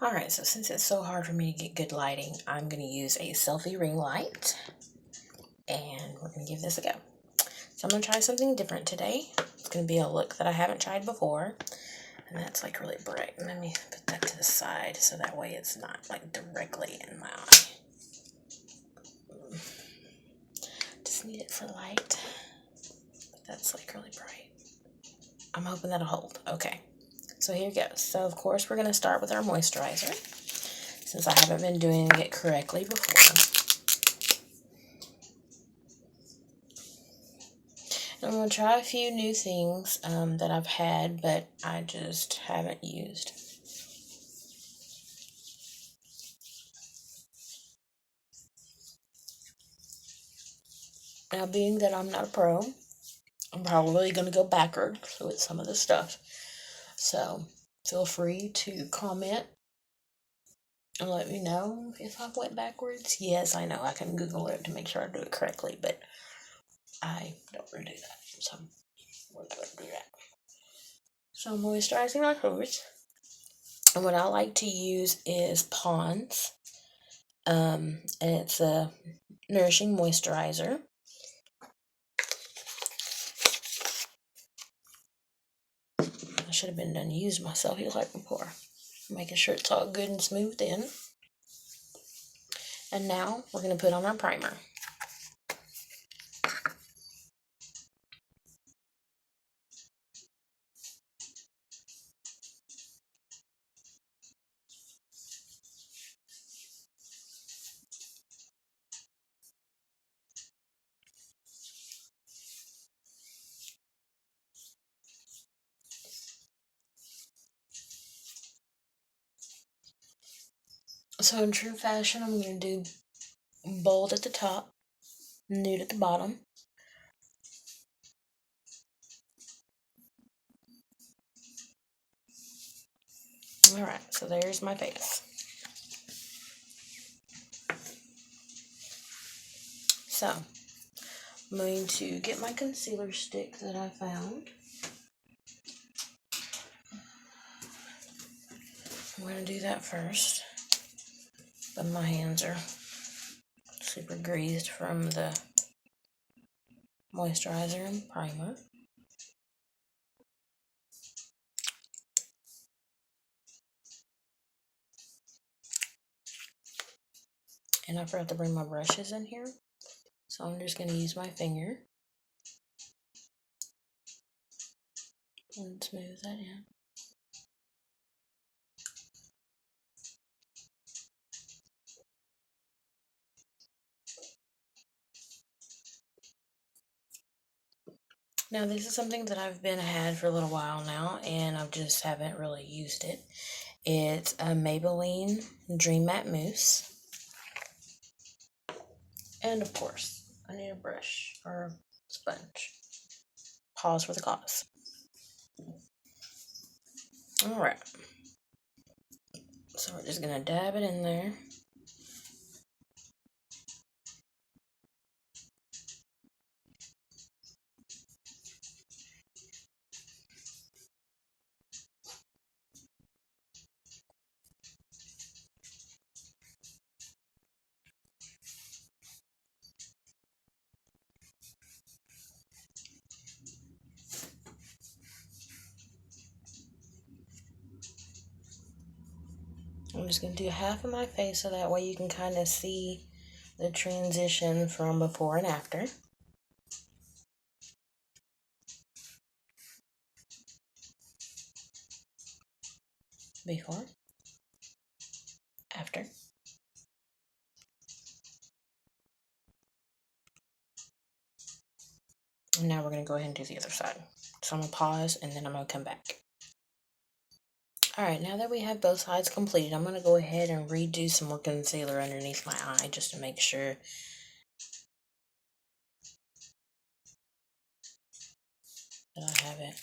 Alright, so since it's so hard for me to get good lighting, I'm going to use a selfie ring light, and we're going to give this a go. So I'm going to try something different today. It's going to be a look that I haven't tried before, and that's like really bright. Let me put that to the side so that way it's not like directly in my eye. Just need it for light, but that's like really bright. I'm hoping that'll hold. Okay, so here goes. So of course we're going to start with our moisturizer, since I haven't been doing it correctly before. I'm going to try a few new things that I've had, but I just haven't used. Now, being that I'm not a pro, I'm probably going to go backwards with some of the stuff. So, feel free to comment and let me know if I went backwards. Yes, I know I can Google it to make sure I do it correctly, but I don't want to do that. So, we're not going to do that. So, moisturizing my pores. And what I like to use is Pond's. And it's a nourishing moisturizer. I should have been done used myself just like before. Making sure it's all good and smoothed in. And now we're going to put on our primer. So in true fashion, I'm going to do bold at the top, nude at the bottom. Alright, so there's my face. So, I'm going to get my concealer stick that I found. I'm going to do that first. But my hands are super greased from the moisturizer and primer. And I forgot to bring my brushes in here. So I'm just going to use my finger and smooth that in. Now this is something that I've had for a little while now, and I just haven't really used it. It's a Maybelline Dream Matte Mousse. And of course, I need a brush or sponge. Pause for the cause. Alright. So we're just going to dab it in there. I'm just going to do half of my face so that way you can kind of see the transition from before and after. Before. After. And now we're going to go ahead and do the other side. So I'm going to pause and then I'm going to come back. Alright, now that we have both sides completed, I'm going to go ahead and redo some more concealer underneath my eye just to make sure that I have it.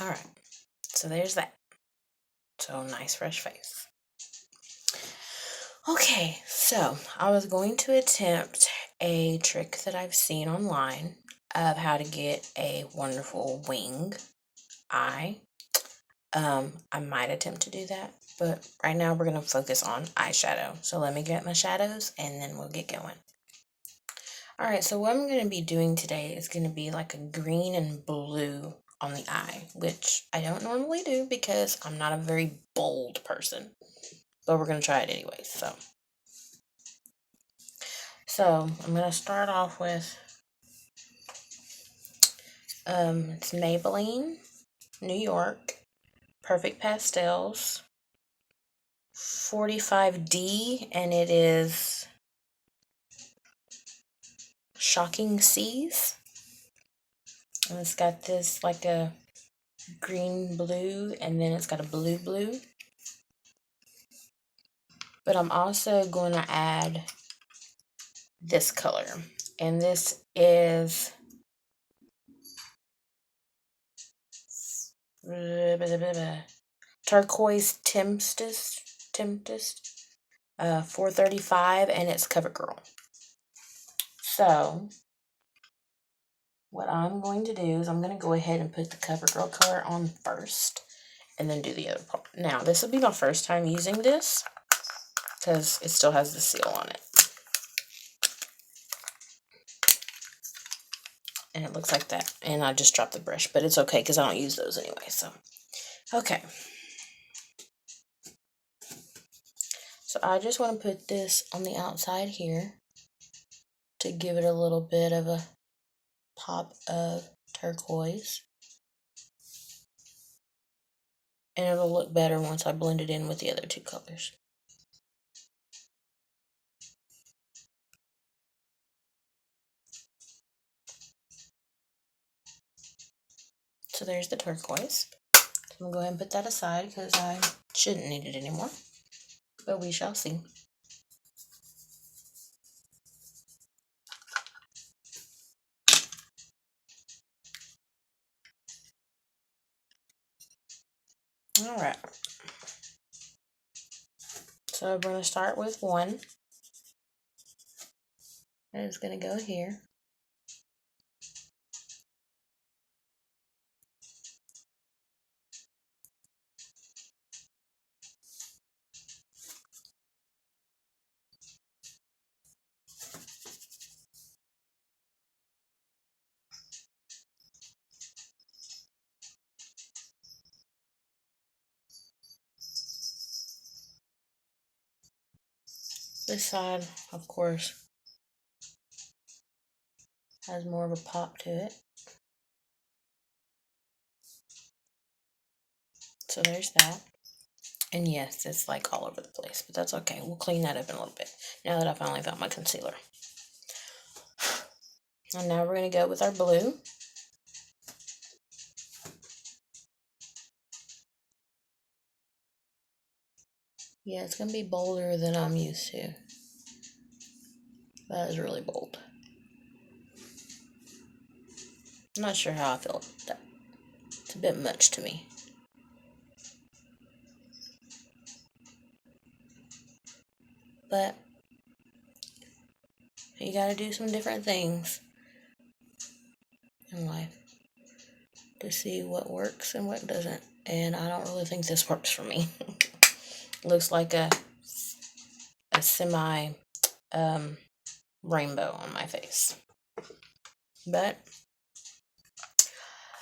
Alright, so there's that. So, nice fresh face. Okay, so I was going to attempt a trick that I've seen online of how to get a wonderful wing eye. I might attempt to do that, but right now we're going to focus on eyeshadow. So let me get my shadows and then we'll get going. Alright, so what I'm going to be doing today is going to be like a green and blue on the eye, which I don't normally do because I'm not a very bold person, but we're going to try it anyway. So I'm going to start off with, it's Maybelline, New York, Perfect Pastels, 45D, and it is Shocking Seas. And it's got this like a green blue, and then it's got a blue blue. But I'm also going to add this color, and this is Turquoise Tempest 435, and it's CoverGirl. So what I'm going to do is I'm going to go ahead and put the CoverGirl color on first and then do the other part. Now, this will be my first time using this because it still has the seal on it. And it looks like that. And I just dropped the brush, but it's okay because I don't use those anyway. So, okay. So I just want to put this on the outside here to give it a little bit of a pop of turquoise. And it'll look better once I blend it in with the other two colors. So there's the turquoise. So I'm going to go ahead and put that aside because I shouldn't need it anymore. But we shall see. Alright. So we're going to start with one. And it's going to go here. This side, of course, has more of a pop to it. So there's that. And yes, it's like all over the place, but that's okay. We'll clean that up in a little bit now that I finally found my concealer. And now we're going to go with our blue. Yeah, it's going to be bolder than I'm used to. That is really bold. I'm not sure how I feel about that. It's a bit much to me. But you gotta do some different things in life to see what works and what doesn't. And I don't really think this works for me. Looks like a semi rainbow on my face. But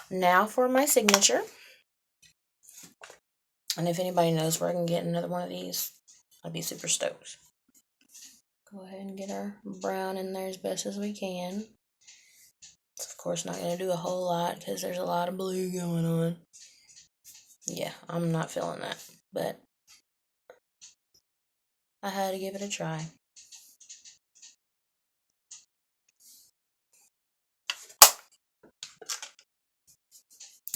now for my signature. And if anybody knows where I can get another one of these, I'd be super stoked. Go ahead and get our brown in there as best as we can. It's of course not going to do a whole lot because there's a lot of blue going on. Yeah, I'm not feeling that, but I had to give it a try.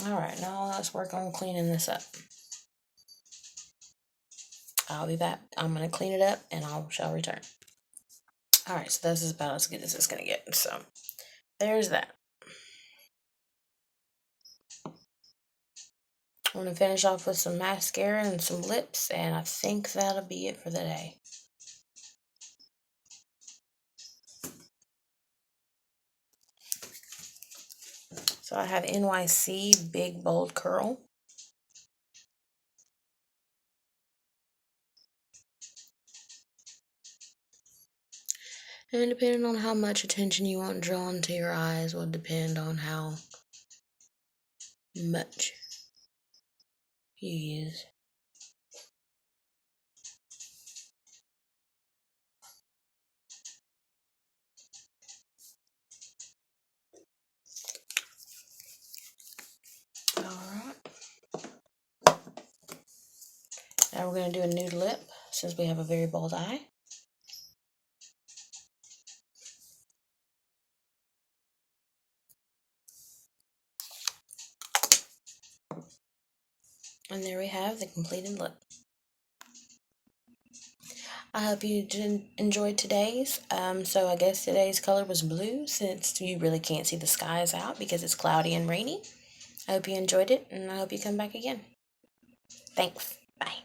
Alright, now let's work on cleaning this up. I'll be back. I'm going to clean it up and I shall return. Alright, so this is about as good as it's going to get. So, there's that. I'm going to finish off with some mascara and some lips, and I think that'll be it for the day. So I have NYC Big Bold Curl. And depending on how much attention you want drawn to your eyes will depend on how much you use. Alright. Now we're going to do a nude lip since we have a very bold eye. And there we have the completed lip. I hope you enjoyed today's. So I guess today's color was blue since you really can't see the skies out because it's cloudy and rainy. I hope you enjoyed it, and I hope you come back again. Thanks. Bye.